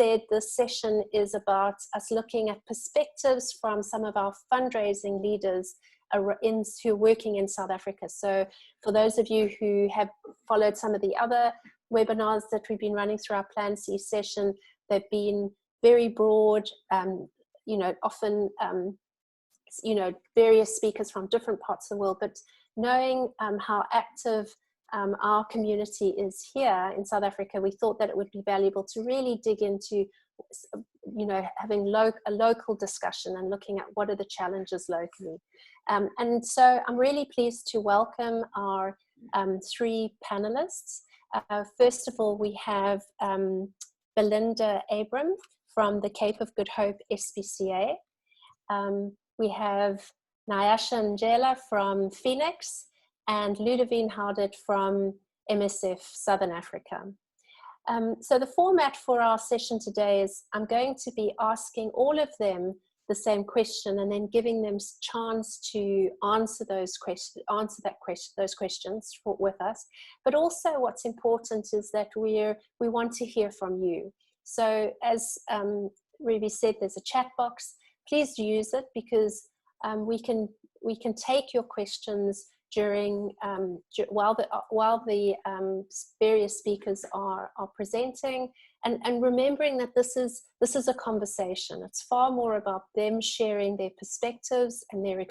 said, this session is about us looking at perspectives from some of our fundraising leaders who are working in South Africa. So for those of you who have followed some of the other webinars that we've been running through our Plan C session, they've been very broad, often, various speakers from different parts of the world, but knowing how active our community is here in South Africa, we thought that it would be valuable to really dig into, having a local discussion and looking at what are the challenges locally. And so I'm really pleased to welcome our 3 panelists. First of all, we have Belinda Abram from the Cape of Good Hope SPCA. We have Nyasha Njela from Phoenix and Ludovine Houdet from MSF Southern Africa. So the format for our session today is I'm going to be asking all of them the same question and then giving them a chance to answer those questions, with us. But also what's important is that we want to hear from you. So as Ruby said, there's a chat box. Please use it because we can take your questions during while the various speakers are presenting, and remembering that this is a conversation. It's far more about them sharing their perspectives and their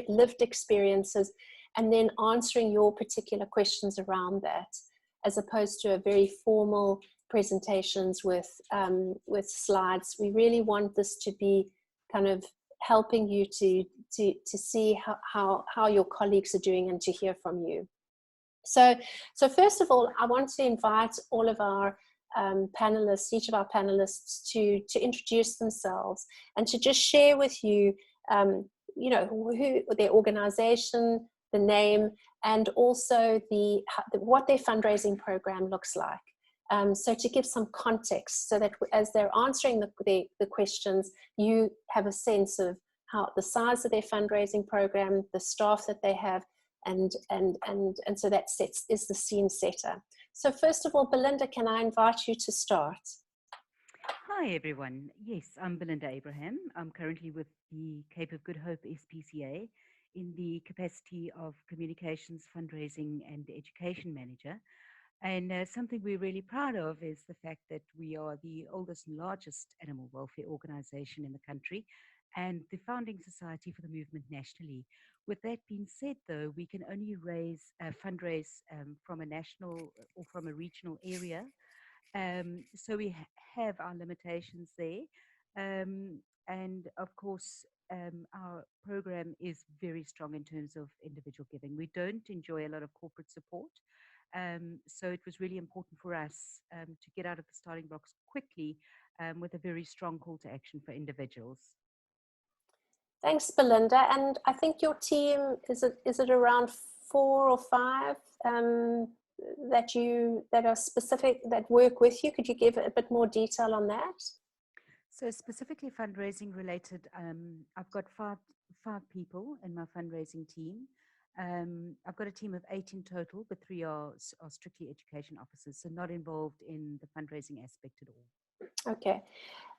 lived experiences, and then answering your particular questions around that, as opposed to a very formal presentations with slides. We really want this to be kind of helping you to see how your colleagues are doing and to hear from you. So first of all, I want to invite all of our panelists, each of our panelists, to introduce themselves and to just share with you, who their organization, the name, and also what their fundraising program looks like. So to give some context, so that as they're answering the questions, you have a sense of how the size of their fundraising program, the staff that they have, and so that is the scene setter. So first of all, Belinda, can I invite you to start? Hi everyone. Yes, I'm Belinda Abraham. I'm currently with the Cape of Good Hope SPCA in the capacity of Communications, Fundraising and Education Manager. And something we're really proud of is the fact that we are the oldest and largest animal welfare organization in the country and the founding society for the movement nationally. With that being said, though, we can only fundraise from a national or from a regional area. So we have our limitations there. And of course, our program is very strong in terms of individual giving. We don't enjoy a lot of corporate support. So it was really important for us to get out of the starting blocks quickly with a very strong call to action for individuals. Thanks, Belinda. And I think your team, is it around 4 or 5 that are specific, that work with you? Could you give a bit more detail on that? So specifically fundraising related, I've got five people in my fundraising team. I've got a team of 8 in total, but 3 are strictly education officers, so not involved in the fundraising aspect at all. Okay,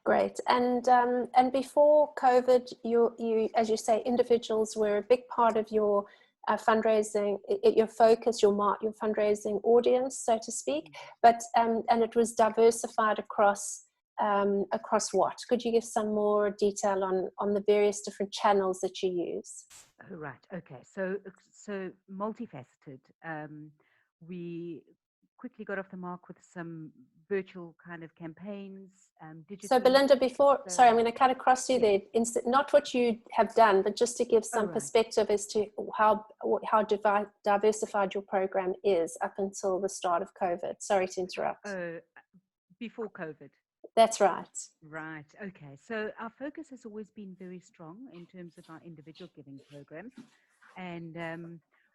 great. And before COVID, you, as you say, individuals were a big part of your fundraising, your focus, your fundraising audience, so to speak. But and it was diversified across what? Could you give some more detail on the various different channels that you use? Oh, right. Okay. So multifaceted. We quickly got off the mark with some virtual kind of campaigns. So Belinda, sorry, I'm going to cut across you there. Not what you have done, but just to give some perspective as to how diversified your program is up until the start of COVID. Sorry to interrupt. Before COVID. That's right. Right. Okay. So our focus has always been very strong in terms of our individual giving programs. And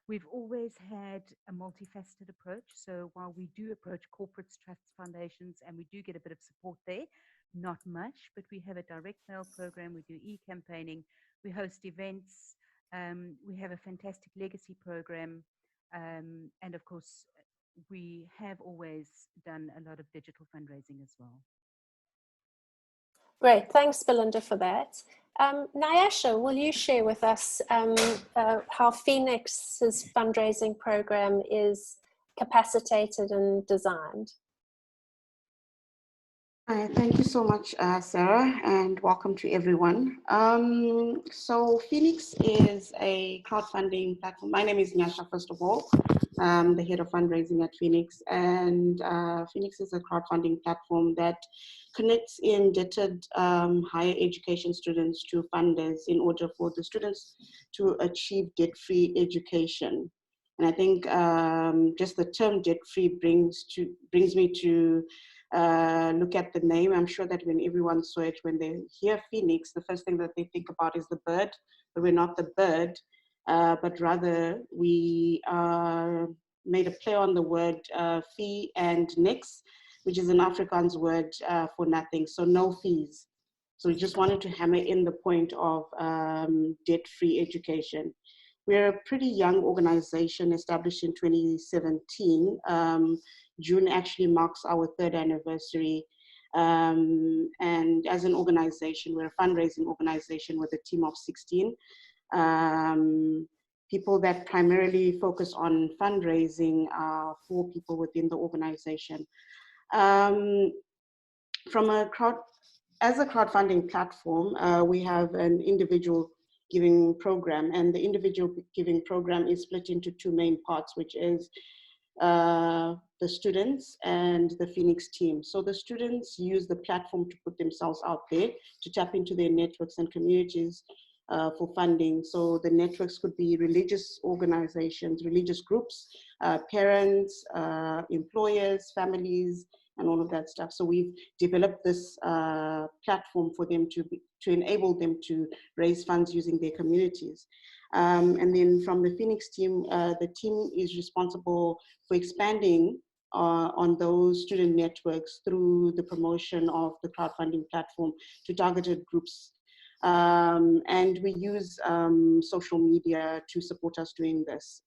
we've always had a multifaceted approach. So while we do approach corporates, trusts, foundations, and we do get a bit of support there, not much, but we have a direct mail program. We do e-campaigning. We host events. We have a fantastic legacy program. And of course, we have always done a lot of digital fundraising as well. Great, thanks Belinda for that. Nyasha, will you share with us how Phoenix's fundraising program is capacitated and designed? Hi, thank you so much, Sarah, and welcome to everyone. So Phoenix is a crowdfunding platform. My name is Nyasha, first of all. I'm the head of fundraising at Phoenix, and Phoenix is a crowdfunding platform that connects indebted higher education students to funders in order for the students to achieve debt-free education. And I think just the term debt-free brings me to look at the name. I'm sure that when everyone saw it, when they hear Phoenix, the first thing that they think about is the bird, but we're not the bird, but rather we made a play on the word fee and nix, which is an Afrikaans word for nothing, so no fees. So we just wanted to hammer in the point of debt-free education. We're a pretty young organization established in 2017. June actually marks our 3rd anniversary. And as an organization, we're a fundraising organization with a team of 16 people that primarily focus on fundraising for people within the organization. As a crowdfunding platform, we have an individual giving program, and the individual giving program is split into 2 main parts, which is the students and the Phoenix team. So the students use the platform to put themselves out there, to tap into their networks and communities for funding. So the networks could be religious organizations, religious groups, parents, employers, families, and all of that stuff. So we've developed this platform for them to enable them to raise funds using their communities. And then from the Phoenix team, the team is responsible for expanding on those student networks through the promotion of the crowdfunding platform to targeted groups. And we use social media to support us doing this.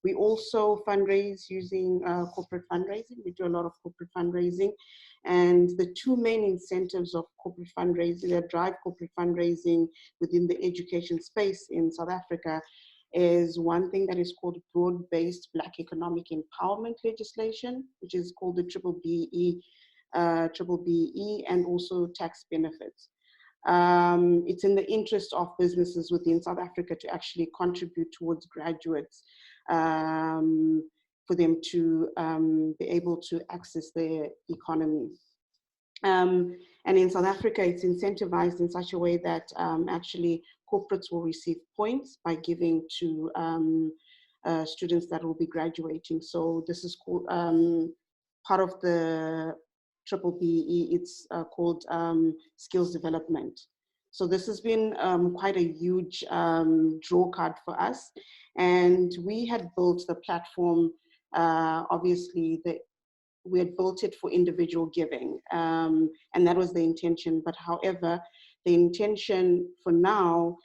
We also fundraise using corporate fundraising. We do a lot of corporate fundraising. And the 2 main incentives of corporate fundraising that drive corporate fundraising within the education space in South Africa is one thing that is called broad-based Black economic empowerment legislation, which is called the BBE, and also tax benefits. It's in the interest of businesses within South Africa to actually contribute towards graduates for them to be able to access their economy. And in South Africa, it's incentivized in such a way that actually corporates will receive points by giving to students that will be graduating. So this is called, part of the BBE, it's called skills development. So this has been quite a huge draw card for us. And we had built the platform, obviously, we had built it for individual giving, and that was the intention. But however, the intention for now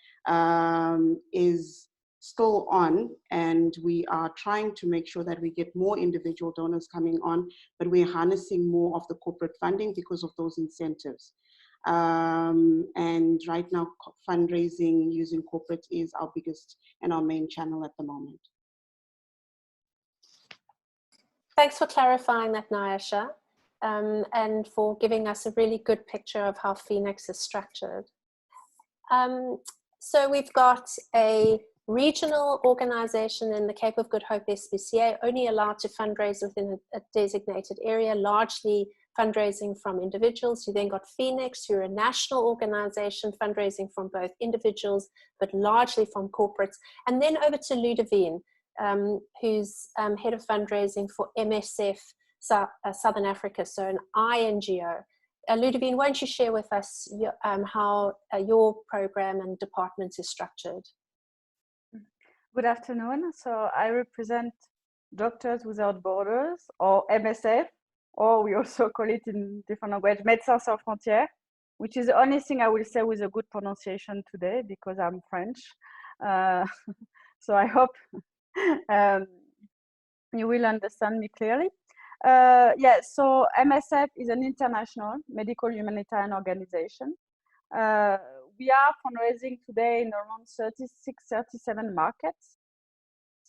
is still on, and we are trying to make sure that we get more individual donors coming on, but we're harnessing more of the corporate funding because of those incentives. And right now, fundraising using corporate is our biggest and our main channel at the moment. Thanks for clarifying that, Nyasha, and for giving us a really good picture of how Phoenix is structured. So we've got a regional organization in the Cape of Good Hope SPCA, only allowed to fundraise within a designated area, largely fundraising from individuals. You then got Phoenix, who are a national organization fundraising from both individuals, but largely from corporates. And then over to Ludovine, who's head of fundraising for MSF Southern Africa, so an INGO. Ludovine, won't you share with us how your program and department is structured? Good afternoon. So I represent Doctors Without Borders, or MSF, or we also call it in different language, Médecins Sans Frontières, which is the only thing I will say with a good pronunciation today because I'm French. So I hope you will understand me clearly. Yeah, so MSF is an international medical humanitarian organization. We are fundraising today in around 36, 37 markets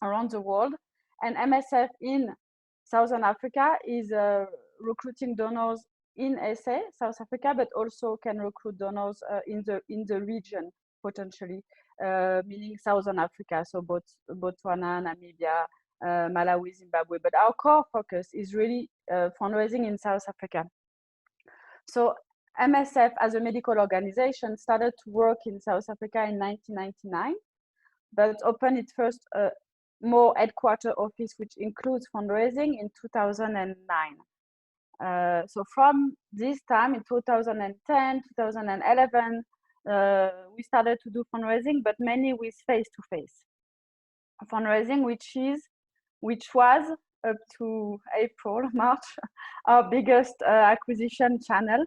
around the world. And MSF in Southern Africa is recruiting donors in SA, South Africa, but also can recruit donors in the region potentially, meaning Southern Africa, so Botswana, Namibia, Malawi, Zimbabwe. But our core focus is really fundraising in South Africa. So MSF as a medical organization started to work in South Africa in 1999, but opened its first more headquarter office, which includes fundraising, in 2009. So from this time in 2010, 2011, we started to do fundraising, but mainly with face-to-face fundraising, which was up to April, March, our biggest acquisition channel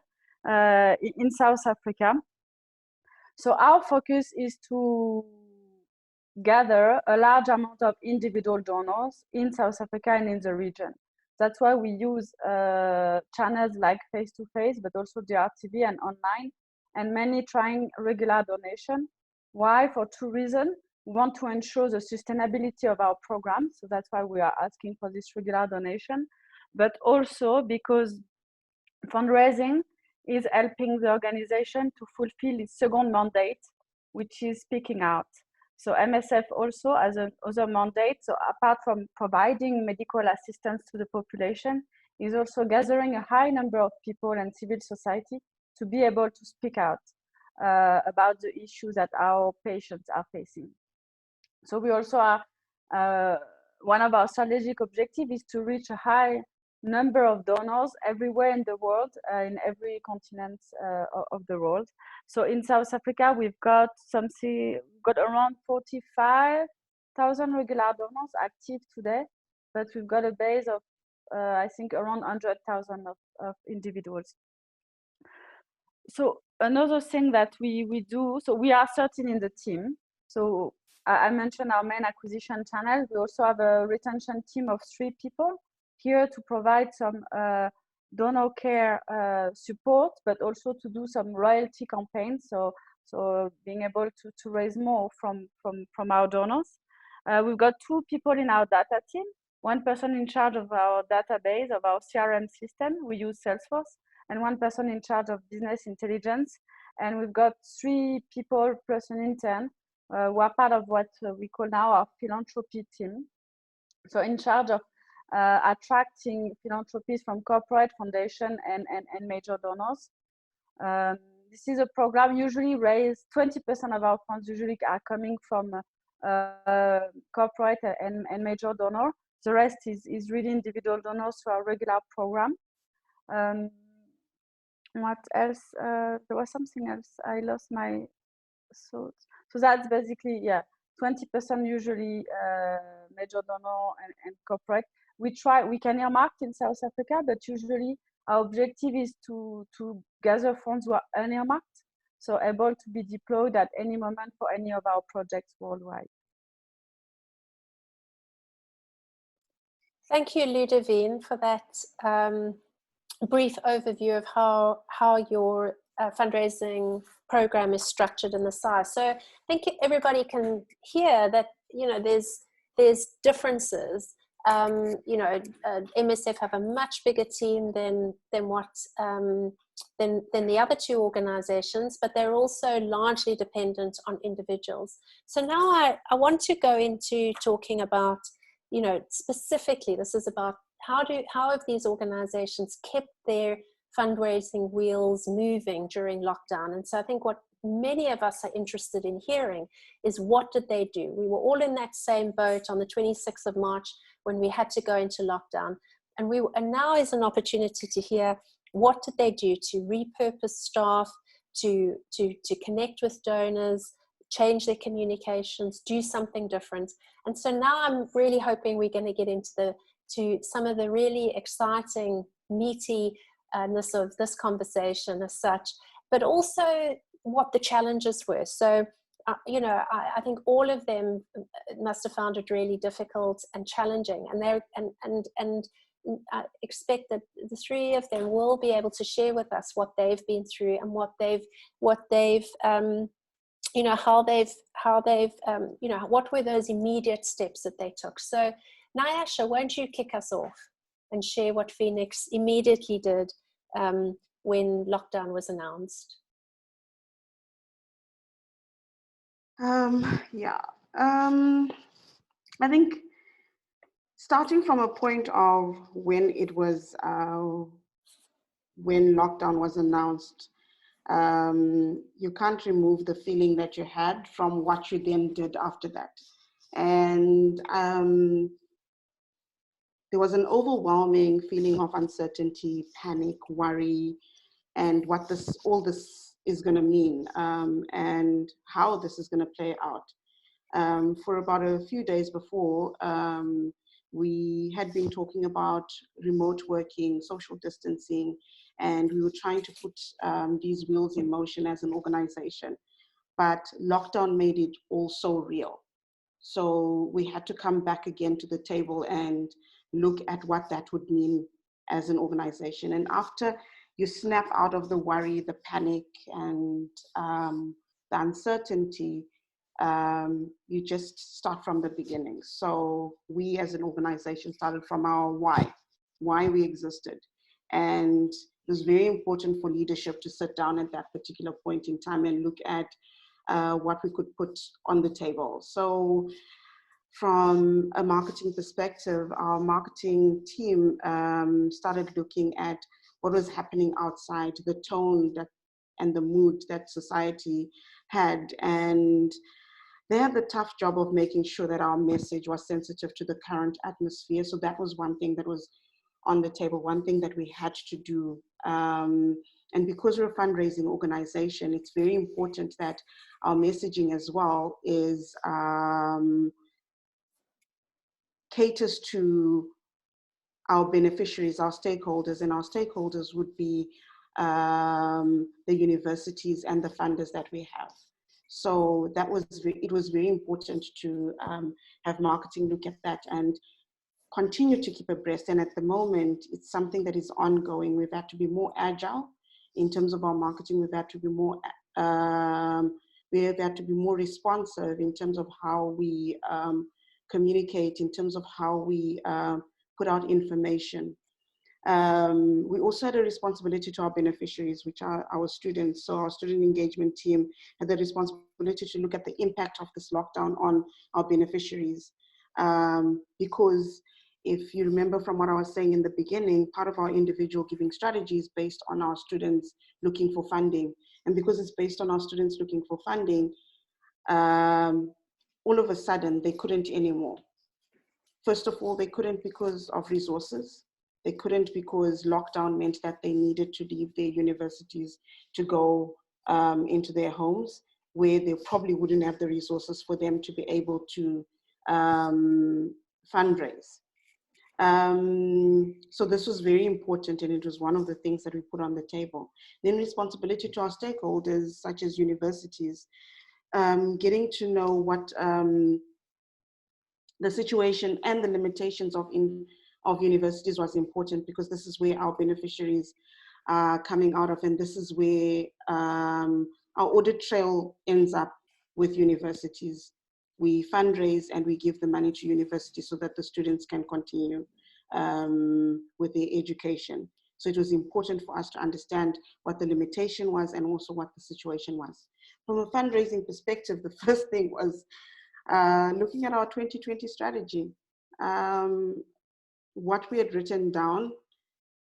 in South Africa. So our focus is to gather a large amount of individual donors in South Africa and in the region. That's why we use channels like face-to-face, but also DRTV and online, and many trying regular donation. Why? For two reasons. We want to ensure the sustainability of our program, so that's why we are asking for this regular donation, but also because fundraising is helping the organization to fulfill its second mandate, which is speaking out. So MSF also has another mandate. So apart from providing medical assistance to the population, is also gathering a high number of people and civil society to be able to speak out about the issues that our patients are facing. So we also are, one of our strategic objectives is to reach a high number of donors everywhere in the world, in every continent of the world. So in South Africa, we've got around 45,000 regular donors active today, but we've got a base of, I think, around 100,000 of individuals. So another thing that we do, so we are 13 in the team. So I mentioned our main acquisition channel. We also have a retention team of 3 people here to provide some donor care support, but also to do some royalty campaigns. So being able to raise more from our donors. We've got 2 people in our data team, 1 person in charge of our database, of our CRM system. We use Salesforce, and 1 person in charge of business intelligence. And we've got 3 people plus an intern who are part of what we call now our philanthropy team. So in charge of attracting philanthropies from corporate, foundation, and major donors. This is a program usually raised, 20% of our funds usually are coming from corporate and major donor. The rest is really individual donors for our regular program. What else? There was something else. I lost my thoughts. So that's basically, yeah, 20% usually major donor and corporate. We can earmark in South Africa, but usually our objective is to gather funds who are unearmarked, so able to be deployed at any moment for any of our projects worldwide. Thank you, Ludovine, for that brief overview of how your fundraising program is structured and the size. So I think everybody can hear that, you know, there's differences. You know, MSF have a much bigger team than the other 2 organizations, but they're also largely dependent on individuals. So now I want to go into talking about, you know, specifically, this is about how have these organizations kept their fundraising wheels moving during lockdown. And so I think what many of us are interested in hearing is, what did they do? We were all in that same boat on the 26th of March when we had to go into lockdown. And now is an opportunity to hear, what did they do to repurpose staff, to connect with donors, change their communications, do something different. And so now I'm really hoping we're going to get into some of the really exciting meatiness of this conversation as such, but also what the challenges were. So, you know, I think all of them must have found it really difficult and challenging. And I expect that the three of them will be able to share with us what they've been through and what they've you know, how they've you know, what were those immediate steps that they took. So Nyasha, won't you kick us off and share what Phoenix immediately did when lockdown was announced? Yeah, I think starting from a point of when it was, when lockdown was announced, you can't remove the feeling that you had from what you then did after that. And there was an overwhelming feeling of uncertainty, panic, worry, and what all this is going to mean, and how this is going to play out. For about a few days before, we had been talking about remote working, social distancing, and we were trying to put these wheels in motion as an organization. But lockdown made it all so real. So we had to come back again to the table and look at what that would mean as an organization. And after you snap out of the worry, the panic, and the uncertainty, you just start from the beginning. So we as an organization started from our why we existed. And it was very important for leadership to sit down at that particular point in time and look at what we could put on the table. So from a marketing perspective, our marketing team started looking at what was happening outside, the tone and the mood that society had. And they had the tough job of making sure that our message was sensitive to the current atmosphere. So that was one thing that was on the table, one thing that we had to do. And because we're a fundraising organization, it's very important that our messaging as well is caters to our beneficiaries, our stakeholders, and our stakeholders would be the universities and the funders that we have. So it was very important to have marketing look at that and continue to keep abreast. And at the moment, it's something that is ongoing. We've had to be more agile in terms of our marketing. We've had to be more responsive in terms of how we communicate, in terms of how we put out information. We also had a responsibility to our beneficiaries, which are our students. So our student engagement team had the responsibility to look at the impact of this lockdown on our beneficiaries. Because if you remember from what I was saying in the beginning, part of our individual giving strategy is based on our students looking for funding. And because it's based on our students looking for funding, all of a sudden they couldn't anymore. First of all, they couldn't because of resources. They couldn't because lockdown meant that they needed to leave their universities to go into their homes, where they probably wouldn't have the resources for them to be able to fundraise. So this was very important, and it was one of the things that we put on the table. Then responsibility to our stakeholders, such as universities, getting to know what the situation and the limitations of universities was important, because this is where our beneficiaries are coming out of, and this is where our audit trail ends up with universities. We fundraise and we give the money to universities so that the students can continue with their education. So it was important for us to understand what the limitation was and also what the situation was. From a fundraising perspective, the first thing was looking at our 2020 strategy, what we had written down,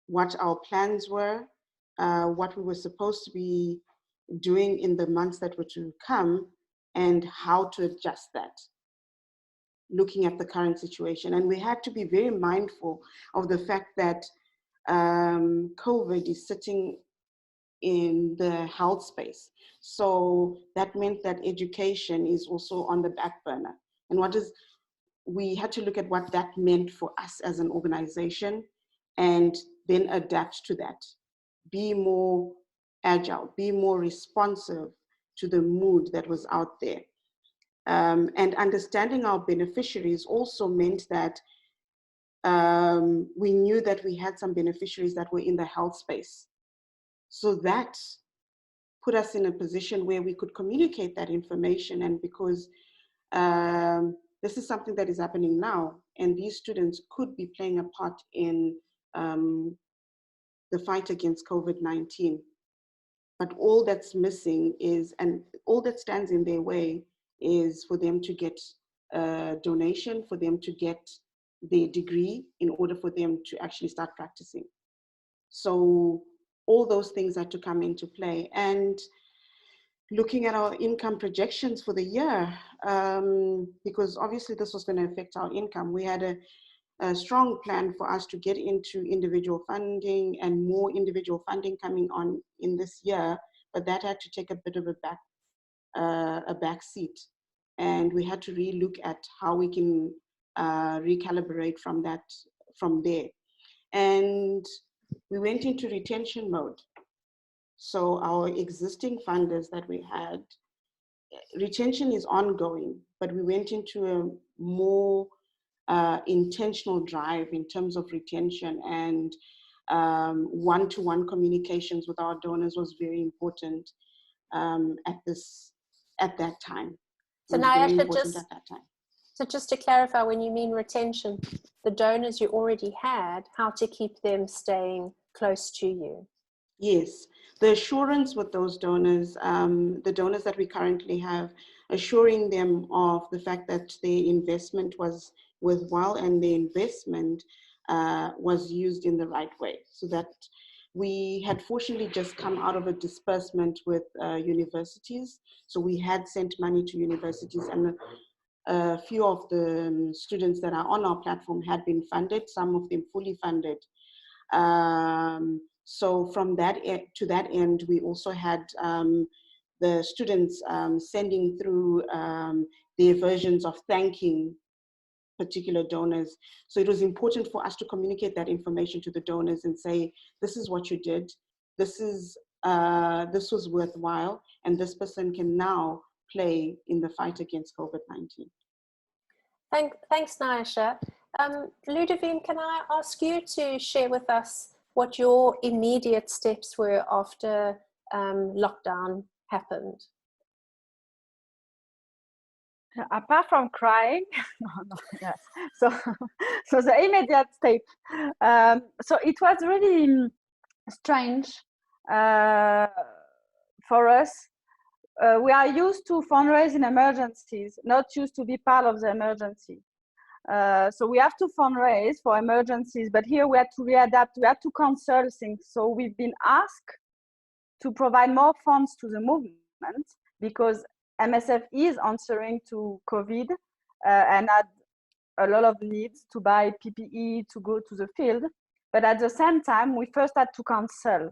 what our plans were, what we were supposed to be doing in the months that were to come, and how to adjust that, looking at the current situation. And we had to be very mindful of the fact that COVID is sitting in the health space. So that meant that education is also on the back burner. And we had to look at what that meant for us as an organization, and then adapt to that. Be more agile, be more responsive to the mood that was out there. And understanding our beneficiaries also meant that we knew that we had some beneficiaries that were in the health space. So that put us in a position where we could communicate that information. And because this is something that is happening now, and these students could be playing a part in the fight against COVID-19. But all that's missing is, and all that stands in their way is for them to get a donation, for them to get their degree in order for them to actually start practicing. So all those things are to come into play. And looking at our income projections for the year, because obviously this was going to affect our income, we had a strong plan for us to get into individual funding and more individual funding coming on in this year, but that had to take a bit of a back seat. And we had to relook at how we can recalibrate from there. And we went into retention mode. So our existing funders that we had, retention is ongoing, but we went into a more intentional drive in terms of retention, and one-to-one communications with our donors was very important at that time. So now I should just to clarify, when you mean retention, the donors you already had, how to keep them staying close to you? Yes, the assurance with those donors, the donors that we currently have, assuring them of the fact that their investment was worthwhile and their investment was used in the right way. So that we had fortunately just come out of a disbursement with universities. So we had sent money to universities, and a few of the students that are on our platform had been funded, some of them fully funded. So from that to that end, we also had the students sending through their versions of thanking particular donors. So it was important for us to communicate that information to the donors and say, this is what you did, this was worthwhile, and this person can now play in the fight against COVID-19. Thanks, Nyasha. Ludovine, can I ask you to share with us what your immediate steps were after lockdown happened? Apart from crying, yes. So the immediate step. So it was really strange for us. We are used to fundraise in emergencies, not used to be part of the emergency. So we have to fundraise for emergencies, but here we had to readapt, we had to cancel things. So we've been asked to provide more funds to the movement because MSF is answering to COVID and had a lot of needs to buy PPE, to go to the field. But at the same time, we first had to cancel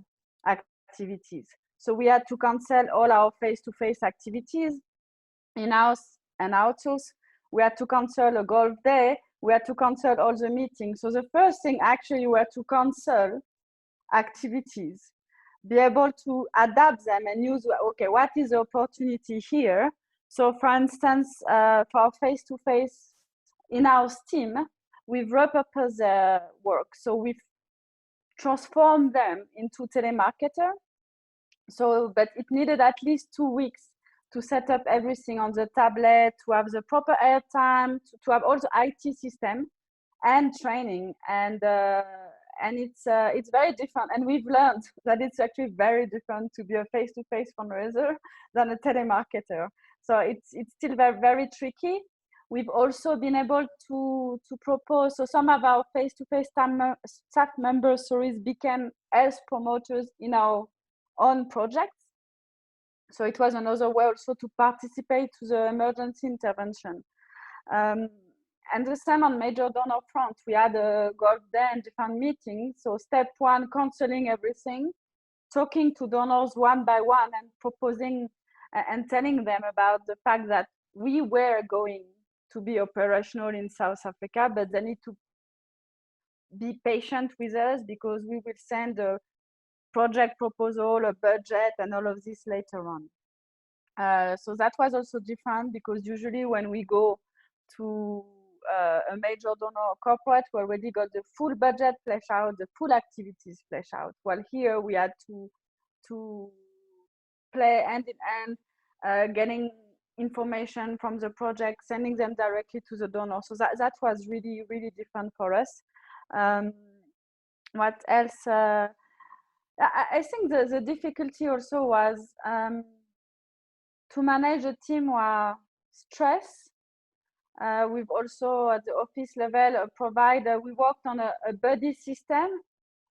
activities. So we had to cancel all our face-to-face activities in-house and outsource. We had to cancel a golf day. We had to cancel all the meetings. So the first thing actually were to cancel activities, be able to adapt them and use, okay, what is the opportunity here? So for instance, for our face-to-face in-house team, we've repurposed their work. So we've transformed them into telemarketer. So, but it needed at least 2 weeks to set up everything on the tablet, to have the proper airtime, to have all the IT system and training. And it's very different. And we've learned that it's actually very different to be a face-to-face fundraiser than a telemarketer. So it's still very, very tricky. We've also been able to propose, so some of our face-to-face staff members became health promoters in our own projects. So it was another way also to participate to the emergency intervention. And the same on major donor front. We had a golf day and different meetings. So step one, canceling everything, talking to donors one by one and proposing and telling them about the fact that we were going to be operational in South Africa, but they need to be patient with us because we will send a project proposal, a budget, and all of this later on. So that was also different because usually when we go to a major donor corporate, we already got the full budget fleshed out, the full activities fleshed out. While here we had to play hand in hand, getting information from the project, sending them directly to the donor. So that was really, really different for us. What else? I think the difficulty also was to manage a team where stress. We've also at the office level we worked on a buddy system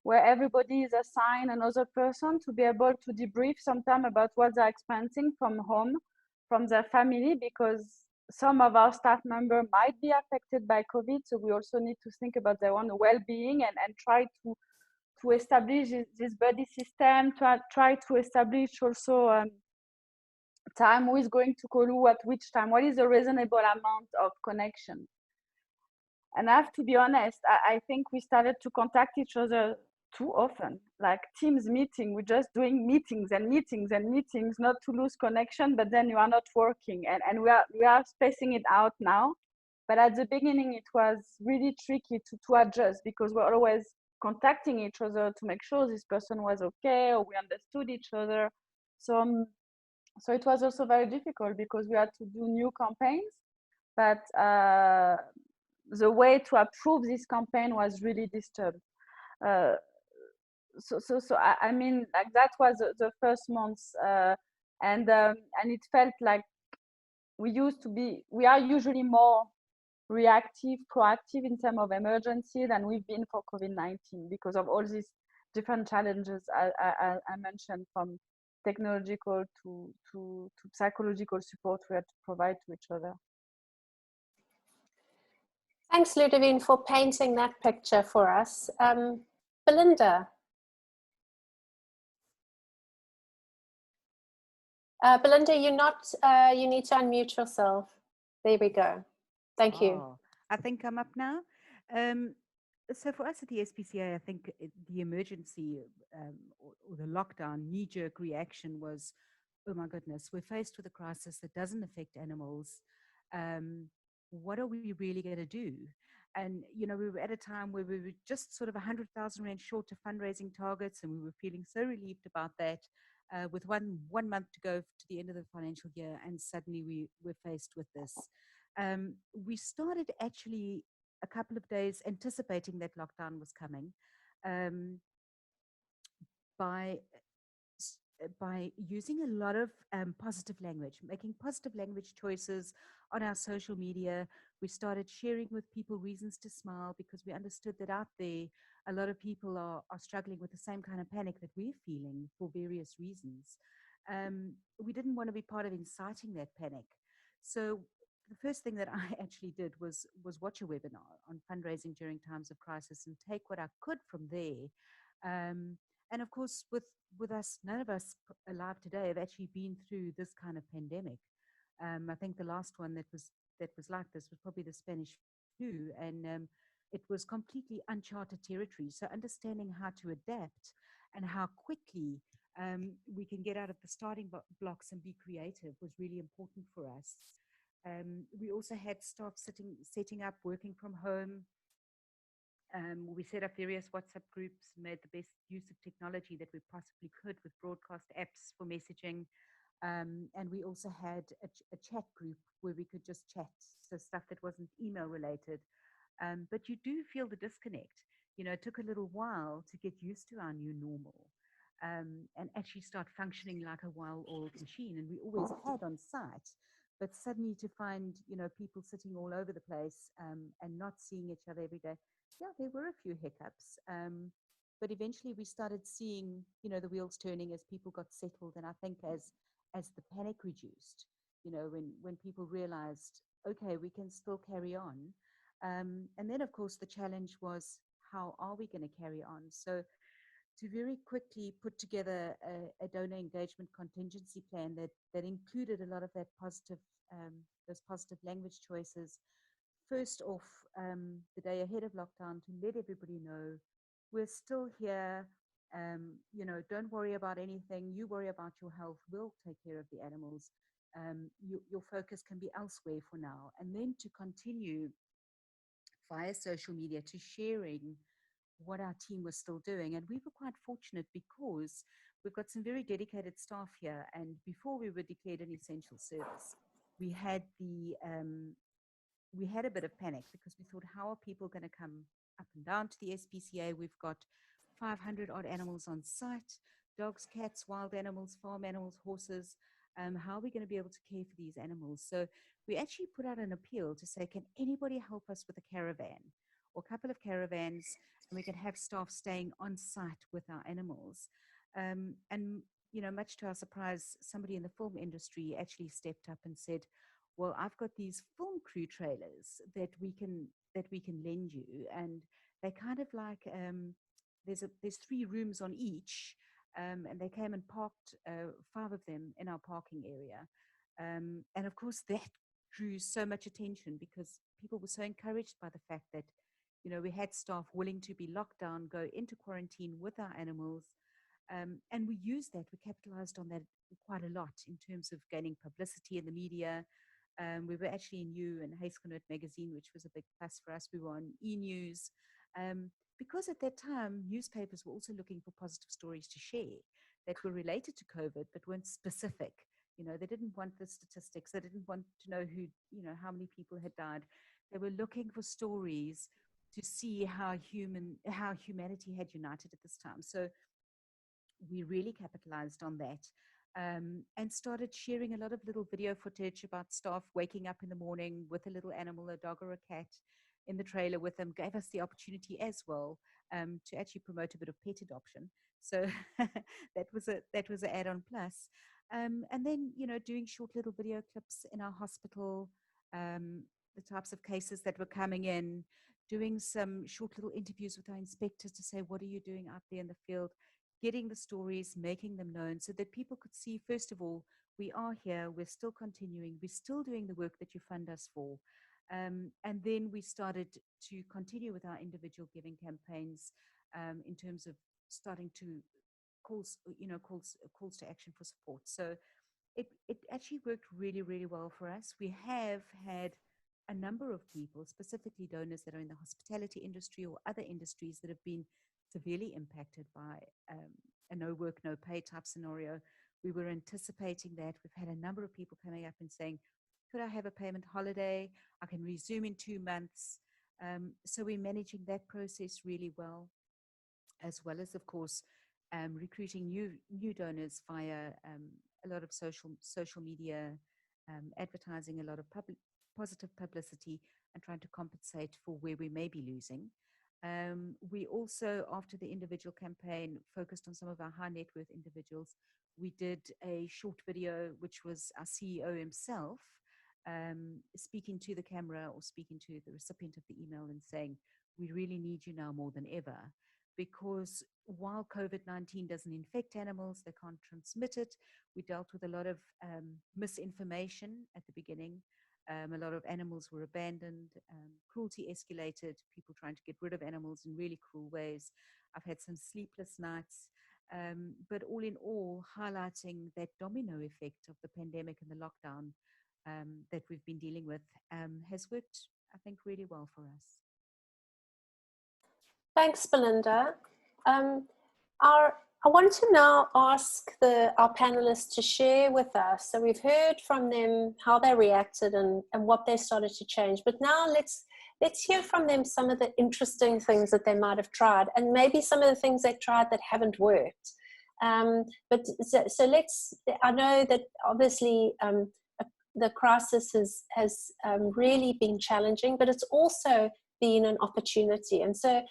where everybody is assigned another person to be able to debrief sometime about what they're experiencing from home, from their family, because some of our staff members might be affected by COVID. So we also need to think about their own well-being and try to establish this buddy system, try to establish also time, who is going to call who at which time, what is a reasonable amount of connection. And I have to be honest, I think we started to contact each other too often, like Teams meeting. We're just doing meetings and meetings and meetings, not to lose connection, but then you are not working. And we are spacing it out now. But at the beginning, it was really tricky to adjust, because we're always contacting each other to make sure this person was okay or we understood each other. So it was also very difficult because we had to do new campaigns, but the way to approve this campaign was really disturbed. So I mean, like, that was the first months, and it felt like we are usually more reactive, proactive in terms of emergency than we've been for COVID-19, because of all these different challenges I mentioned, from technological to psychological support we had to provide to each other. Thanks, Ludovine, for painting that picture for us. Belinda. Belinda, you're not, you need to unmute yourself. There we go. Thank you. I think I'm up now. So for us at the SPCA, I think the emergency or the lockdown knee-jerk reaction was, oh my goodness, we're faced with a crisis that doesn't affect animals. What are we really going to do? And, you know, we were at a time where we were just sort of 100,000 Rand short of fundraising targets, and we were feeling so relieved about that, with one month to go to the end of the financial year, and suddenly we were faced with this. We started actually a couple of days anticipating that lockdown was coming, by using a lot of positive language, making positive language choices on our social media. We started sharing with people reasons to smile, because we understood that out there, a lot of people are struggling with the same kind of panic that we're feeling for various reasons. We didn't want to be part of inciting that panic. So the first thing that I actually did was watch a webinar on fundraising during times of crisis and take what I could from there. And of course, with us, none of us alive today have actually been through this kind of pandemic. I think the last one that was like this was probably the Spanish flu, and it was completely uncharted territory. So understanding how to adapt and how quickly we can get out of the starting blocks and be creative was really important for us. We also had staff setting up, working from home. We set up various WhatsApp groups, made the best use of technology that we possibly could with broadcast apps for messaging. And we also had a chat group where we could just chat, so stuff that wasn't email related. But you do feel the disconnect. You know, it took a little while to get used to our new normal, and actually start functioning like a well-oiled machine. And we always had on site, but suddenly to find, you know, people sitting all over the place, and not seeing each other every day. Yeah, there were a few hiccups, but eventually we started seeing, you know, the wheels turning as people got settled. And I think as the panic reduced, you know, when people realized, okay, we can still carry on. And then, of course, the challenge was, how are we going to carry on? So to very quickly put together a donor engagement contingency plan that included a lot of that positive, those positive language choices. First off, the day ahead of lockdown, to let everybody know we're still here. You know, don't worry about anything. You worry about your health. We'll take care of the animals. Your focus can be elsewhere for now. And then to continue via social media to sharing what our team was still doing. And we were quite fortunate because we've got some very dedicated staff here. And before we were declared an essential service, we had we had a bit of panic because we thought, how are people going to come up and down to the SPCA? We've got 500 odd animals on site, dogs, cats, wild animals, farm animals, horses. How are we going to be able to care for these animals? So we actually put out an appeal to say, can anybody help us with a caravan or a couple of caravans, and we can have staff staying on site with our animals. And, you know, much to our surprise, somebody in the film industry actually stepped up and said, well, I've got these film crew trailers that we can lend you. And they kind of like, there's 3 rooms on each. And they came and parked 5 of them in our parking area. And of course, that drew so much attention because people were so encouraged by the fact that, you know, we had staff willing to be locked down, go into quarantine with our animals. And we used that, we capitalized on that quite a lot in terms of gaining publicity in the media. We were actually in You and Haysconet magazine, which was a big plus for us. We were on E-News. Because at that time, newspapers were also looking for positive stories to share that were related to COVID, but weren't specific. You know, they didn't want the statistics. They didn't want to know who, you know, how many people had died. They were looking for stories to see how humanity had united at this time. So we really capitalized on that. And started sharing a lot of little video footage about staff waking up in the morning with a little animal, a dog or a cat, in the trailer with them. Gave us the opportunity as well to actually promote a bit of pet adoption. So that was an add-on plus. And then, you know, doing short little video clips in our hospital, the types of cases that were coming in, doing some short little interviews with our inspectors to say, what are you doing out there in the field? Getting the stories, making them known so that people could see, first of all, we are here, we're still continuing, we're still doing the work that you fund us for. And then we started to continue with our individual giving campaigns in terms of starting to calls to action for support. So it actually worked really, really well for us. We have had a number of people, specifically donors that are in the hospitality industry or other industries that have been severely impacted by a no work, no pay type scenario. We were anticipating that. We've had a number of people coming up and saying, could I have a payment holiday? I can resume in 2 months. So we're managing that process really well, as well as, of course, recruiting new donors via a lot of social media, advertising, a lot of positive publicity, and trying to compensate for where we may be losing. We also, after the individual campaign, focused on some of our high net worth individuals. We did a short video, which was our CEO himself speaking to the camera or speaking to the recipient of the email and saying, we really need you now more than ever. Because while COVID-19 doesn't infect animals, they can't transmit it. We dealt with a lot of misinformation at the beginning. A lot of animals were abandoned, cruelty escalated, people trying to get rid of animals in really cruel ways. I've had some sleepless nights, but all in all, highlighting that domino effect of the pandemic and the lockdown that we've been dealing with has worked, I think, really well for us. Thanks, Belinda. I want to now ask our panelists to share with us. So we've heard from them how they reacted and what they started to change. But now let's hear from them some of the interesting things that they might have tried, and maybe some of the things they tried that haven't worked. But so let's. I know that obviously the crisis has really been challenging, but it's also been an opportunity. And so,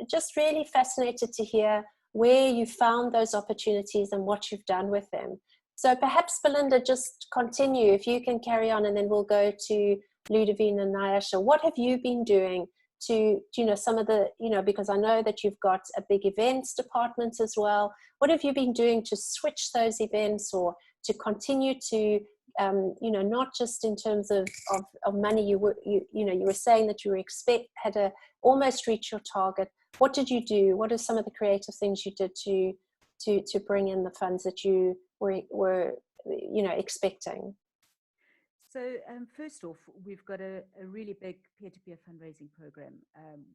just really fascinated to hear where you found those opportunities and what you've done with them. So perhaps, Belinda, just continue, if you can carry on, and then we'll go to Ludovine and Nyasha. What have you been doing to, some of the, because I know that you've got a big events department as well. What have you been doing to switch those events or to continue to, not just in terms of money, you were saying that you had almost reached your target. What did you do? What are some of the creative things you did to bring in the funds that you were expecting? So first off, we've got a really big peer-to-peer fundraising program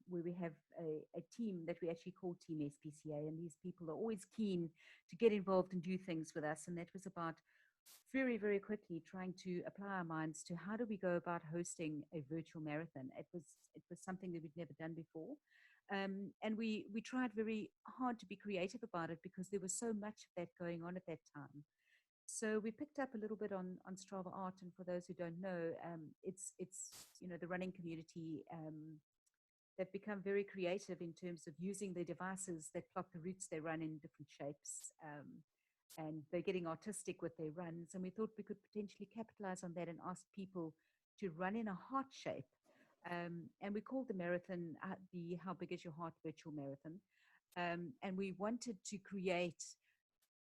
where we have a team that we actually call Team SPCA, and these people are always keen to get involved and do things with us. And that was about very, very quickly trying to apply our minds to how do we go about hosting a virtual marathon. It was something that we'd never done before. And we tried very hard to be creative about it because there was so much of that going on at that time. So we picked up a little bit on Strava Art, and for those who don't know, it's the running community. They've become very creative in terms of using their devices that plot the routes they run in different shapes, and they're getting artistic with their runs. And we thought we could potentially capitalize on that and ask people to run in a heart shape. And we called the marathon the How Big Is Your Heart Virtual Marathon. And we wanted to create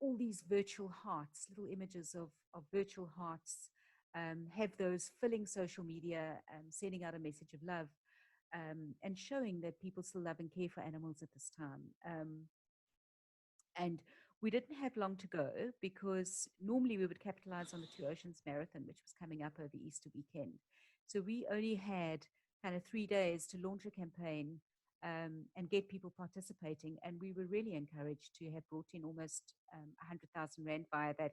all these virtual hearts, little images of virtual hearts, have those filling social media, sending out a message of love, and showing that people still love and care for animals at this time. And we didn't have long to go because normally we would capitalize on the Two Oceans Marathon, which was coming up over Easter weekend. So we only had kind of 3 days to launch a campaign and get people participating. And we were really encouraged to have brought in almost 100,000 Rand via that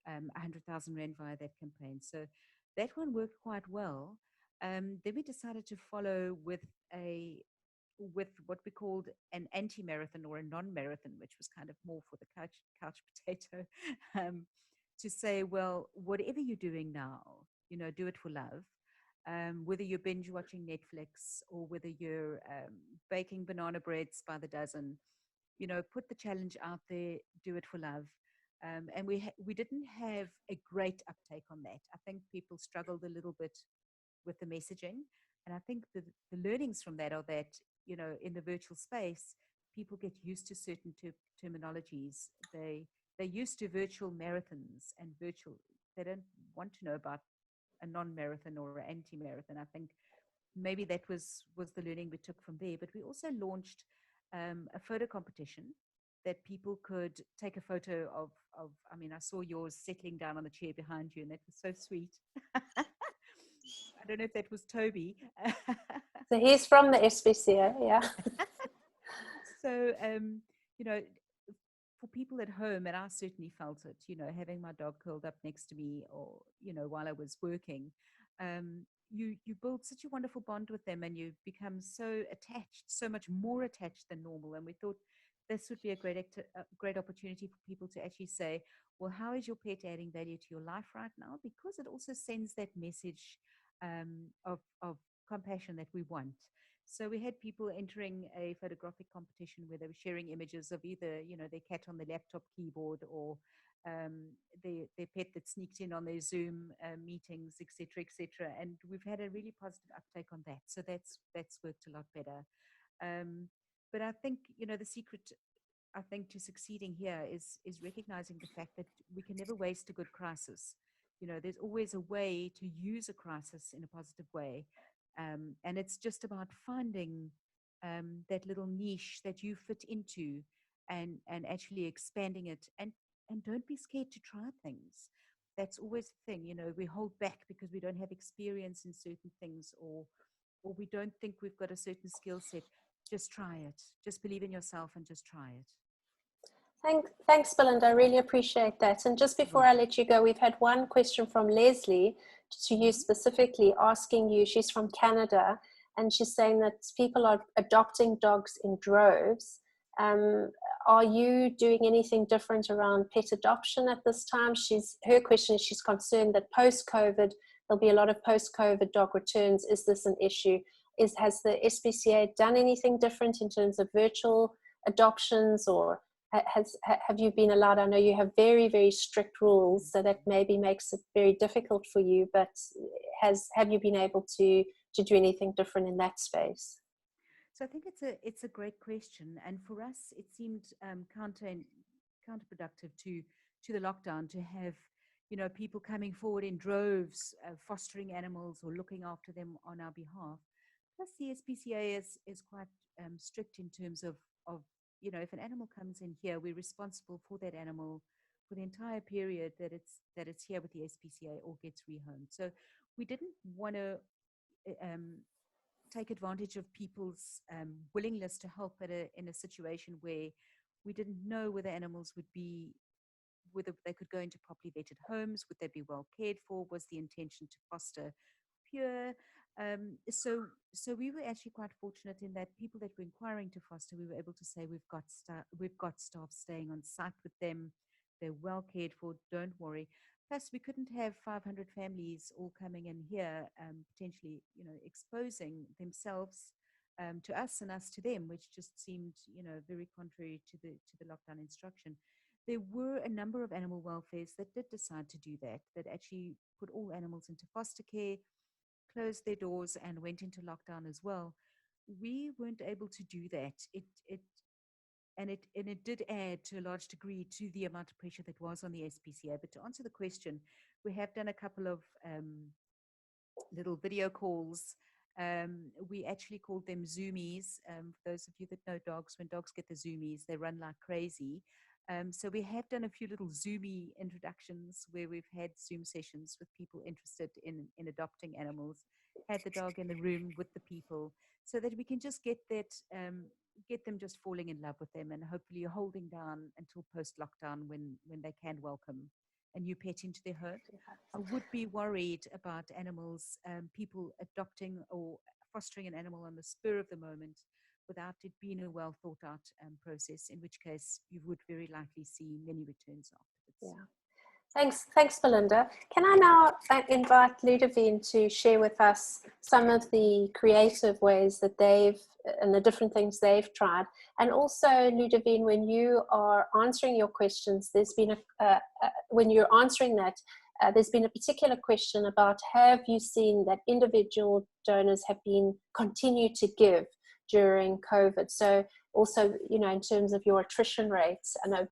100,000 Rand via that campaign. So that one worked quite well. Then we decided to follow with what we called an anti-marathon or a non-marathon, which was kind of more for the couch potato, to say, well, whatever you're doing now, do it for love. Whether you're binge watching Netflix or whether you're baking banana breads by the dozen, put the challenge out there, do it for love. And we didn't have a great uptake on that. I think people struggled a little bit with the messaging. And I think the learnings from that are that, in the virtual space, people get used to certain terminologies. They're used to virtual marathons and they don't want to know about a non-marathon or an anti-marathon. I think maybe that was the learning we took from there. But we also launched a photo competition that people could take a photo of. I mean, I saw yours settling down on the chair behind you, and that was so sweet. I don't know if that was Toby. So he's from the SPCA, yeah. So, for people at home, and I certainly felt it, having my dog curled up next to me or, while I was working, you build such a wonderful bond with them and you become so attached, so much more attached than normal. And we thought this would be a great opportunity for people to actually say, well, how is your pet adding value to your life right now? Because it also sends that message of compassion that we want. So we had people entering a photographic competition where they were sharing images of either, their cat on the laptop keyboard or their pet that sneaked in on their Zoom meetings, etc., etc. And we've had a really positive uptake on that. So that's worked a lot better. But I think, the secret, I think, to succeeding here is recognizing the fact that we can never waste a good crisis. There's always a way to use a crisis in a positive way. And it's just about finding that little niche that you fit into and actually expanding it. And don't be scared to try things. That's always the thing. We hold back because we don't have experience in certain things or we don't think we've got a certain skill set. Just try it. Just believe in yourself and just try it. Thanks, Belinda. I really appreciate that. And just before I let you go, we've had one question from Leslie to you specifically, asking you, she's from Canada, and she's saying that people are adopting dogs in droves. Are you doing anything different around pet adoption at this time? Her question is, she's concerned that post-COVID, there'll be a lot of post-COVID dog returns. Is this an issue? Has the SPCA done anything different in terms of virtual adoptions, or have you been allowed? I know you have very, very strict rules, so that maybe makes it very difficult for you, but have you been able to do anything different in that space? So I think it's a great question, and for us it seemed counterproductive to the lockdown to have people coming forward in droves, fostering animals or looking after them on our behalf. Plus the SPCA is quite strict in terms of if an animal comes in here, we're responsible for that animal for the entire period that it's here with the SPCA or gets rehomed. So we didn't want to take advantage of people's willingness to help in a situation where we didn't know whether animals would be, whether they could go into properly vetted homes, would they be well cared for, was the intention to foster pure. So we were actually quite fortunate in that people that were inquiring to foster, we were able to say we've got staff staying on site with them. They're well cared for. Don't worry. Plus, we couldn't have 500 families all coming in here, potentially, exposing themselves to us and us to them, which just seemed, very contrary to the lockdown instruction. There were a number of animal welfares that did decide to do that actually put all animals into foster care, closed their doors, and went into lockdown as well. We weren't able to do that. It did add to a large degree to the amount of pressure that was on the SPCA. But to answer the question, we have done a couple of little video calls. We actually called them zoomies. For those of you that know dogs, when dogs get the zoomies, they run like crazy. So we have done a few little Zoomy introductions where we've had Zoom sessions with people interested in adopting animals, had the dog in the room with the people, so that we can just get them just falling in love with them, and hopefully holding down until post-lockdown when they can welcome a new pet into their home. I would be worried about animals, people adopting or fostering an animal on the spur of the moment without it being a well thought out process, in which case you would very likely see many returns afterwards. Yeah. Thanks, Belinda. Can I now invite Ludovine to share with us some of the creative ways that and the different things they've tried? And also, Ludovine, when you are answering your questions, there's been when you're answering that, there's been a particular question about, have you seen that individual donors have continued to give during COVID? So also, in terms of your attrition rates, I know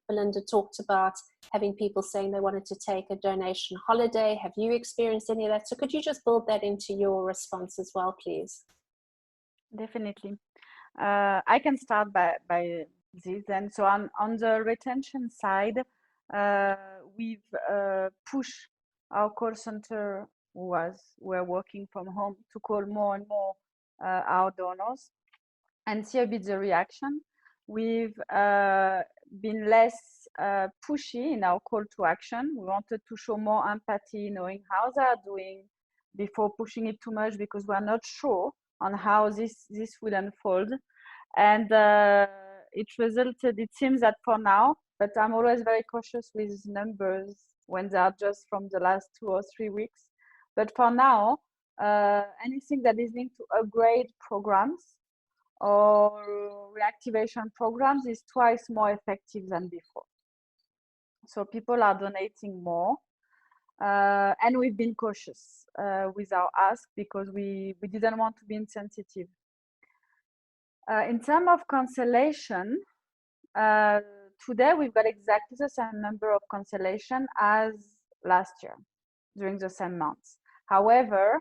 Belinda talked about having people saying they wanted to take a donation holiday. Have you experienced any of that? So could you just build that into your response as well, please? Definitely. I can start by this. And so on the retention side, we've pushed our call center, were working from home, to call more and more our donors and see a bit the reaction. We've been less pushy in our call to action. We wanted to show more empathy, knowing how they are doing before pushing it too much, because we're not sure on how this will unfold. And it seems that for now, but I'm always very cautious with numbers when they are just from the last 2 or 3 weeks. But for now, anything that is linked to upgrade programs or reactivation programs is twice more effective than before. So people are donating more. And we've been cautious with our ask, because we didn't want to be insensitive. In terms of cancellation, today we've got exactly the same number of cancellation as last year during the same months. However,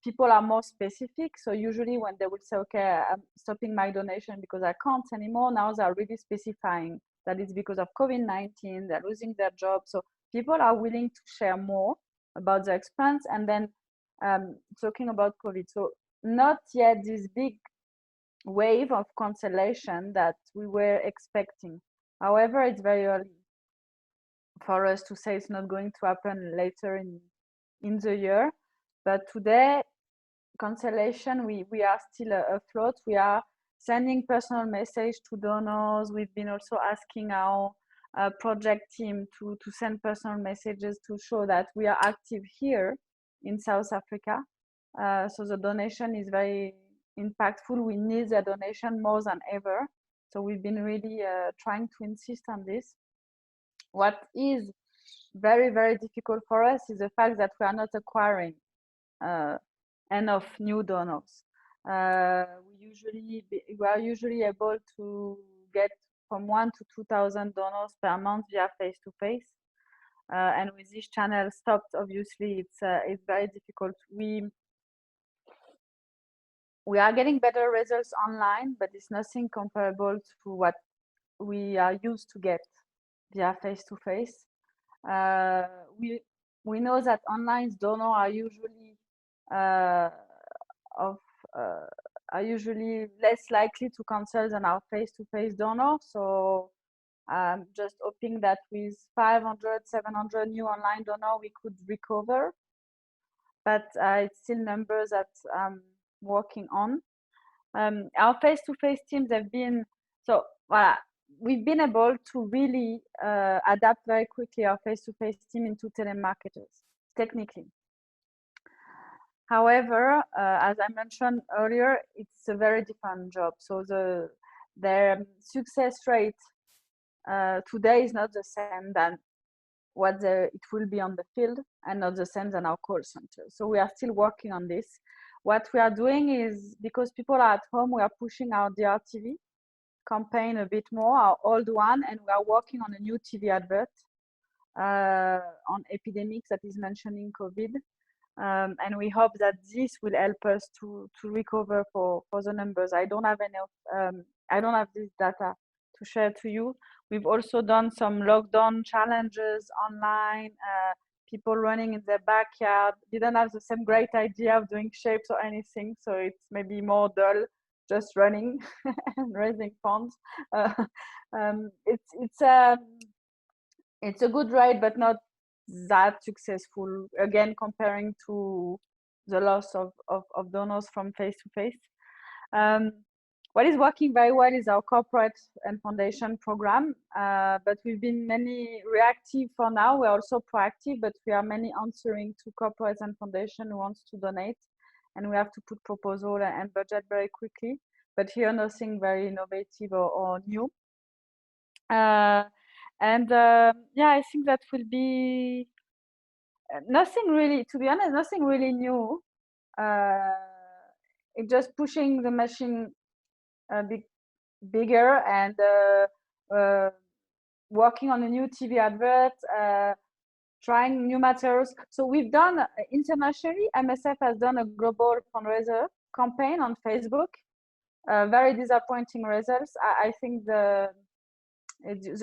people are more specific. So usually when they would say, okay, I'm stopping my donation because I can't anymore, now they're really specifying that it's because of COVID-19, they're losing their job. So people are willing to share more about their experience, and then talking about COVID. So not yet this big wave of cancellation that we were expecting. However, it's very early for us to say it's not going to happen later in the year. But today, cancellation, we are still afloat. We are sending personal message to donors. We've been also asking our project team to send personal messages to show that we are active here in South Africa. So the donation is very impactful. We need the donation more than ever. So we've been really trying to insist on this. What is very, very difficult for us is the fact that we are not acquiring enough new donors. We are usually able to get from 1,000 to 2,000 donors per month via face-to-face. And with this channel stopped, obviously, it's very difficult. We are getting better results online, but it's nothing comparable to what we are used to get via face-to-face. We know that online donors are usually less likely to cancel than our face-to-face donor. So I'm just hoping that with 500, 700 new online donors, we could recover. But it's still numbers that I'm working on. Our face-to-face teams have been, so voilà, we've been able to really adapt very quickly our face-to-face team into telemarketers, technically. However, as I mentioned earlier, it's a very different job. So their success rate today is not the same than what it will be on the field, and not the same than our call center. So we are still working on this. What we are doing is, because people are at home, we are pushing our DRTV campaign a bit more, our old one, and we are working on a new TV advert on epidemics that is mentioning COVID. And we hope that this will help us to recover for the numbers. I don't have enough, I don't have this data to share to you. We've also done some lockdown challenges online, people running in their backyard. Didn't have the same great idea of doing shapes or anything, so it's maybe more dull, just running and raising funds. It's a good ride, but not that successful, again, comparing to the loss of donors from face-to-face. What is working very well is our corporate and foundation program, but we've been mainly reactive for now. We're also proactive, but we are mainly answering to corporates and foundation who wants to donate, and we have to put proposal and budget very quickly. But here, nothing very innovative or new. Yeah, I think that will be nothing really, to be honest, nothing really new. It's just pushing the machine a bit bigger and working on a new TV advert, trying new materials. So we've done internationally, MSF has done a global fundraiser campaign on Facebook. Very disappointing results. I think the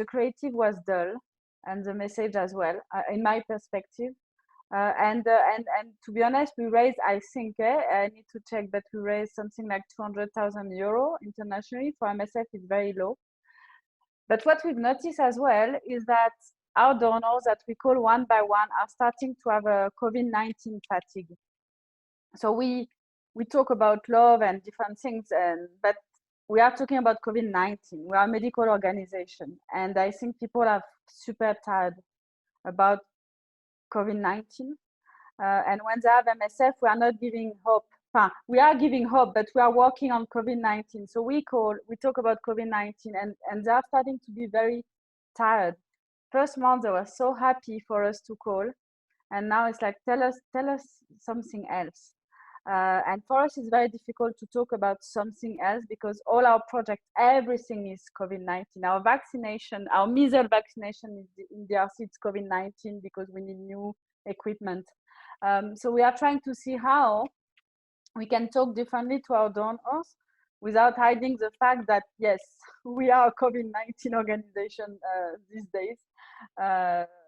creative was dull, and the message as well, in my perspective. And to be honest, we raised, I think, I need to check, but we raised something like 200,000 euro internationally. For MSF, it's very low. But what we've noticed as well is that our donors that we call one by one are starting to have a COVID-19 fatigue. So we talk about love and different things, but we are talking about COVID-19. We are a medical organization, and I think people are super tired about COVID-19. And when they have MSF, we are not giving hope. We are giving hope, but we are working on COVID-19. So we talk about COVID-19, and they are starting to be very tired. First month, they were so happy for us to call, and now it's like, tell us something else. And for us, it's very difficult to talk about something else because all our projects, everything is COVID-19. Our vaccination, our measles vaccination in DRC, it's COVID-19 because we need new equipment. So we are trying to see how we can talk differently to our donors without hiding the fact that, yes, we are a COVID-19 organization these days.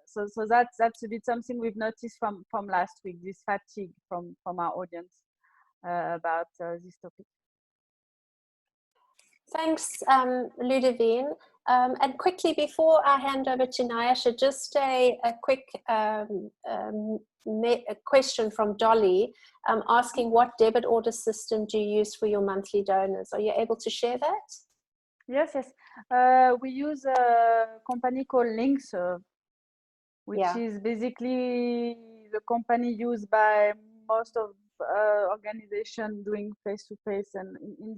So that's a bit something we've noticed from last week, this fatigue from our audience about this topic. Thanks, Ludovine. And quickly, before I hand over to Nyasha, just a quick a question from Dolly, asking what debit order system do you use for your monthly donors? Are you able to share that? Yes. We use a company called LinkServe, which is basically the company used by most of organizations doing face-to-face and in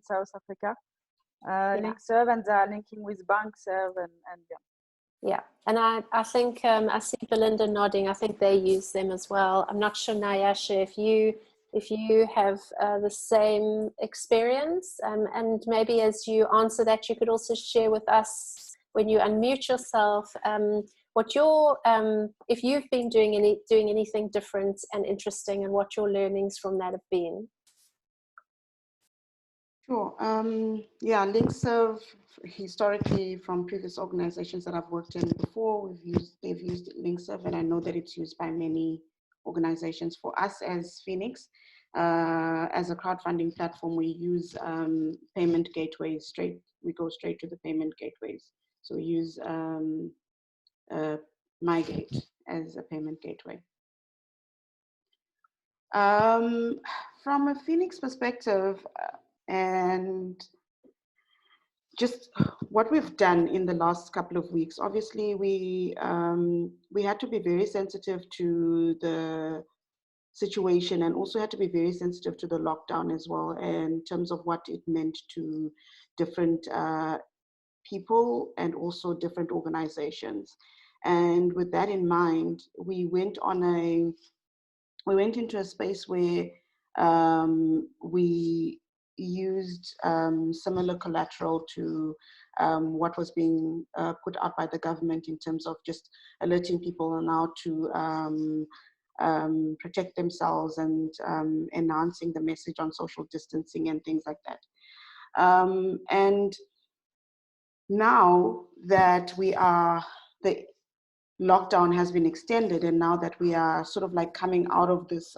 South Africa. LinkServe, and they are linking with BankServe and yeah. And I think I see Belinda nodding. I think they use them as well. I'm not sure, Nyasha, if you have the same experience, and maybe as you answer that, you could also share with us when you unmute yourself what your if you've been doing anything different and interesting, and what your learnings from that have been. Sure. Yeah, links serve historically from previous organizations that I've worked in before. They've used LinkServe, and I know that it's used by many organizations. For us as Phoenix, as a crowdfunding platform, we use payment gateways straight. We go straight to the payment gateways. So we use uh, MyGate as a payment gateway. From a Phoenix perspective, and just what we've done in the last couple of weeks, obviously we had to be very sensitive to the situation, and also had to be very sensitive to the lockdown as well, in terms of what it meant to different people and also different organizations. And with that in mind, we went into a space where we used similar collateral to what was being put out by the government, in terms of just alerting people on how to protect themselves, and enhancing the message on social distancing and things like that. And now that the lockdown has been extended, and now that we are sort of like coming out of this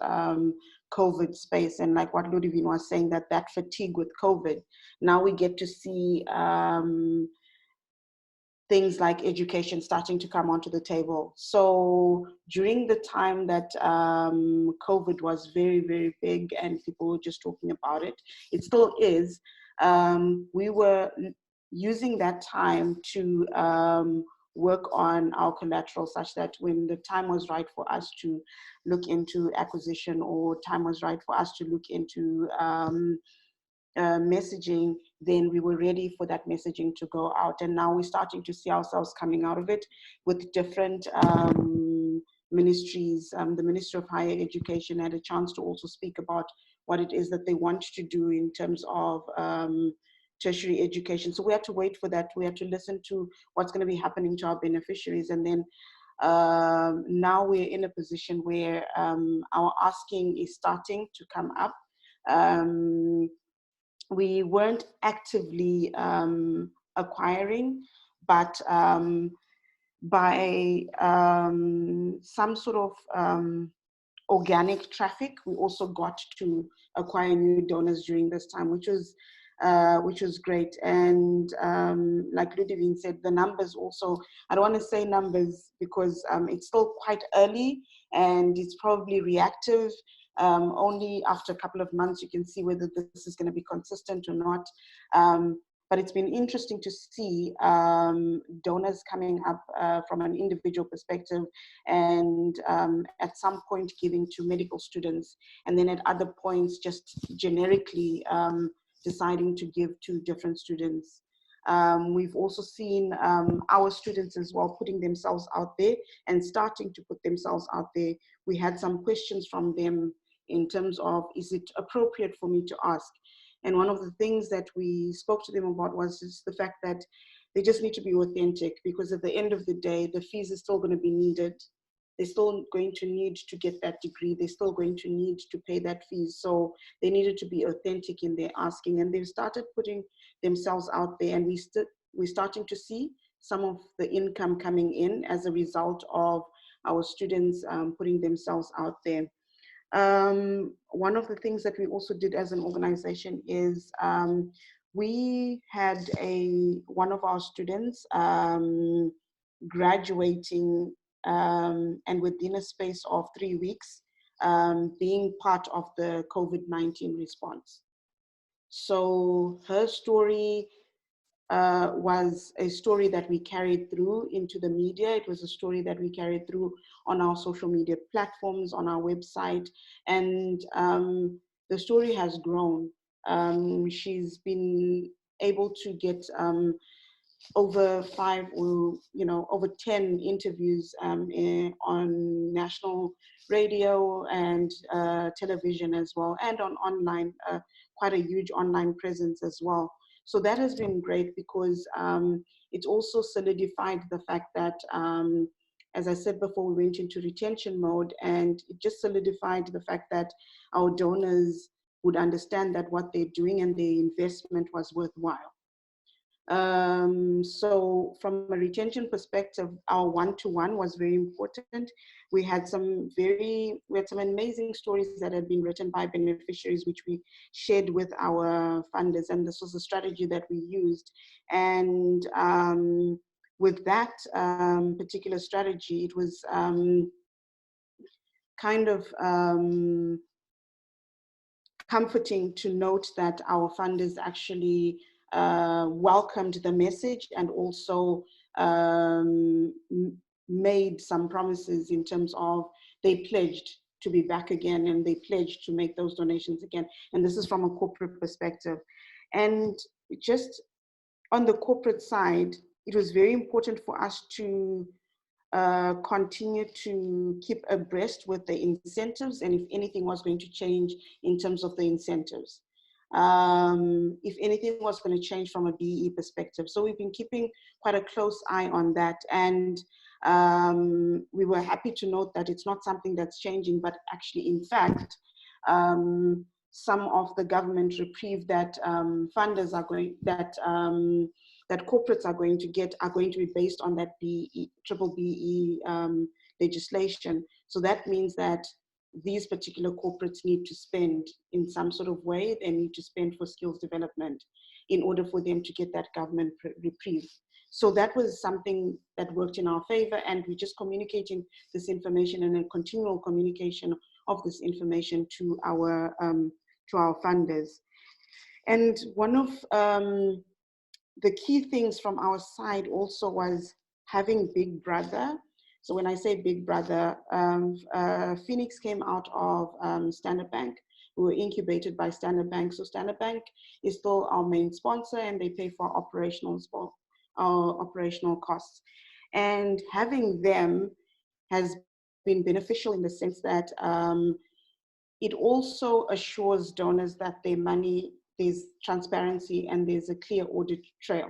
COVID space, and like what Ludivine was saying, that fatigue with COVID, now we get to see things like education starting to come onto the table. So during the time that COVID was very, very big and people were just talking about it, it still is, we were using that time to work on our collateral, such that when the time was right for us to look into acquisition, or time was right for us to look into messaging, then we were ready for that messaging to go out. And now we're starting to see ourselves coming out of it with different ministries. The Ministry of Higher Education had a chance to also speak about what it is that they want to do in terms of tertiary education. So we had to wait for that. We had to listen to what's going to be happening to our beneficiaries. And then now we're in a position where our asking is starting to come up. We weren't actively acquiring, but by some sort of organic traffic, we also got to acquire new donors during this time, which was great. And like Ludivine said, the numbers also, I don't want to say numbers because it's still quite early and it's probably reactive. Only after a couple of months you can see whether this is going to be consistent or not. But it's been interesting to see donors coming up from an individual perspective, and at some point giving to medical students, and then at other points just generically deciding to give to different students. We've also seen our students as well putting themselves out there and starting to put themselves out there. We had some questions from them in terms of, is it appropriate for me to ask? And one of the things that we spoke to them about was just the fact that they just need to be authentic, because at the end of the day, the fees are still going to be needed. They're still going to need to get that degree. They're still going to need to pay that fees. So they needed to be authentic in their asking, and they've started putting themselves out there. And we're starting to see some of the income coming in as a result of our students putting themselves out there. One of the things that we also did as an organization is we had one of our students graduating, and within a space of 3 weeks being part of the COVID-19 response. So her story was a story that we carried through into the media. It was a story that we carried through on our social media platforms, on our website, and the story has grown. She's been able to get over 10 interviews on national radio and television as well, and on online, quite a huge online presence as well. So that has been great, because it's also solidified the fact that, as I said before, we went into retention mode, and it just solidified the fact that our donors would understand that what they're doing and their investment was worthwhile. So from a retention perspective, our one-to-one was very important. We had some amazing stories that had been written by beneficiaries, which we shared with our funders, and this was a strategy that we used. And with that particular strategy, it was kind of comforting to note that our funders actually welcomed the message and also made some promises in terms of they pledged to be back again and they pledged to make those donations again. And this is from a corporate perspective. And just on the corporate side, it was very important for us to continue to keep abreast with the incentives and if anything was going to change in terms of the incentives. If anything was going to change from a BE perspective. So we've been keeping quite a close eye on that. And we were happy to note that it's not something that's changing, but actually, in fact, some of the government reprieve that funders are going, that corporates are going to get are going to be based on that triple BE legislation. So that means that these particular corporates need to spend in some sort of way. They need to spend for skills development in order for them to get that government reprieve. So that was something that worked in our favor, and we're just communicating this information and a continual communication of this information to our funders. And one of the key things from our side also was having Big Brother. So when I say Big Brother, Phoenix came out of Standard Bank. We were incubated by Standard Bank. So Standard Bank is still our main sponsor and they pay for our operational costs. And having them has been beneficial in the sense that it also assures donors that their money, there's transparency and there's a clear audit trail.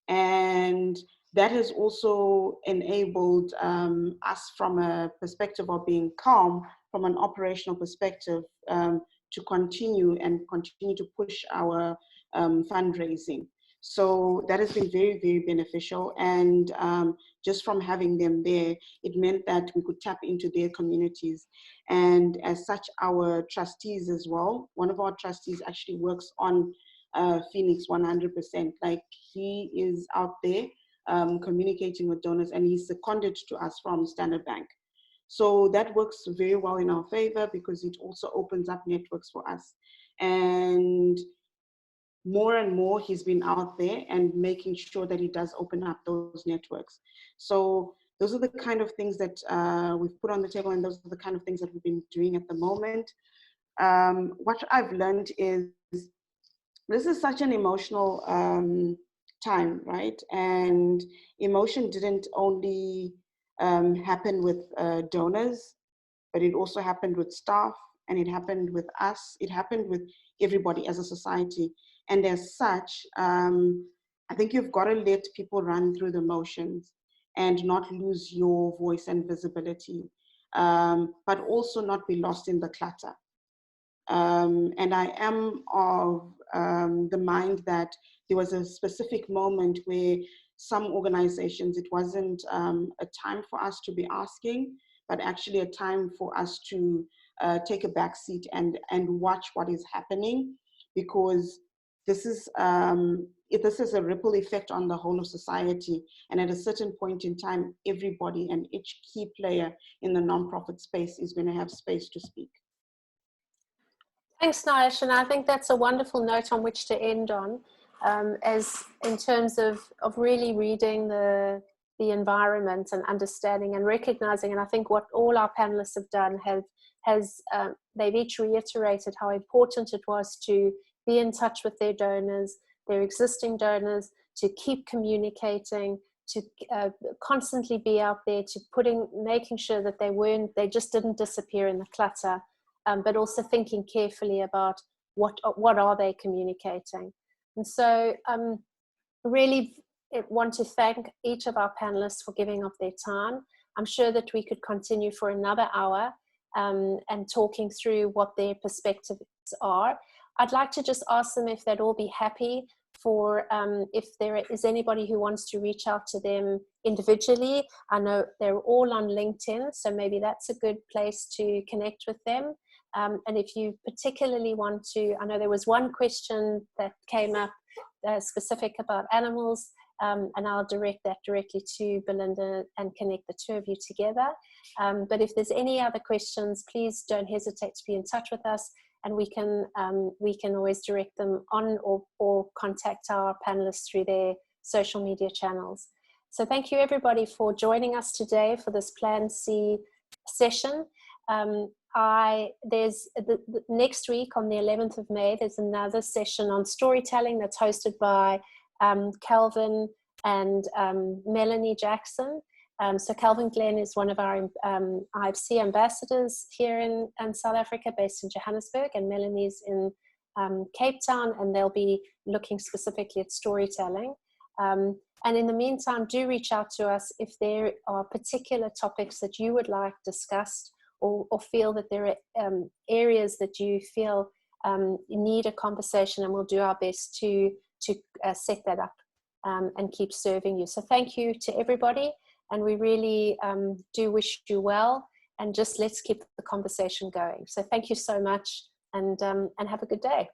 And that has also enabled us from a perspective of being calm, from an operational perspective, to continue to push our fundraising. So that has been very, very beneficial. And just from having them there, it meant that we could tap into their communities. And as such, our trustees as well, one of our trustees actually works on Phoenix 100%. Like he is out there communicating with donors and he's seconded to us from Standard Bank. So that works very well in our favor because it also opens up networks for us. And more he's been out there and making sure that he does open up those networks. So those are the kind of things that we've put on the table, and those are the kind of things that we've been doing at the moment. What I've learned is this is such an emotional time, right? And emotion didn't only happen with donors, but it also happened with staff, and it happened with us. It happened with everybody as a society. And as such, I think you've got to let people run through the motions and not lose your voice and visibility, but also not be lost in the clutter. And I am of the mind that there was a specific moment where some organizations, it wasn't a time for us to be asking, but actually a time for us to take a back seat and watch what is happening, because this is a ripple effect on the whole of society. And at a certain point in time, everybody and each key player in the nonprofit space is going to have space to speak. Thanks, Nayesh, and I think that's a wonderful note on which to end on, as in terms of really reading the environment and understanding and recognizing. And I think what all our panelists have done they've each reiterated how important it was to be in touch with their donors, their existing donors, to keep communicating, to constantly be out there, to making sure that they just didn't disappear in the clutter. But also thinking carefully about what are they communicating. And so really want to thank each of our panelists for giving up their time. I'm sure that we could continue for another hour, and talking through what their perspectives are. I'd like to just ask them if they'd all be happy for if there is anybody who wants to reach out to them individually. I know they're all on LinkedIn, so maybe that's a good place to connect with them. And if you particularly want to, I know there was one question that came up specific about animals, and I'll direct that directly to Belinda and connect the two of you together. But if there's any other questions, please don't hesitate to be in touch with us, and we can always direct them on or contact our panelists through their social media channels. So thank you everybody for joining us today for this Plan C session. There's the next week on the 11th of May, there's another session on storytelling that's hosted by Calvin and Melanie Jackson. So Calvin Glenn is one of our IFC ambassadors here in South Africa, based in Johannesburg, and Melanie's in Cape Town, and they'll be looking specifically at storytelling. And in the meantime, do reach out to us if there are particular topics that you would like discussed, or feel that there are areas that you feel need a conversation, and we'll do our best to set that up and keep serving you. So thank you to everybody, and we really do wish you well, and just let's keep the conversation going. So thank you so much, and have a good day.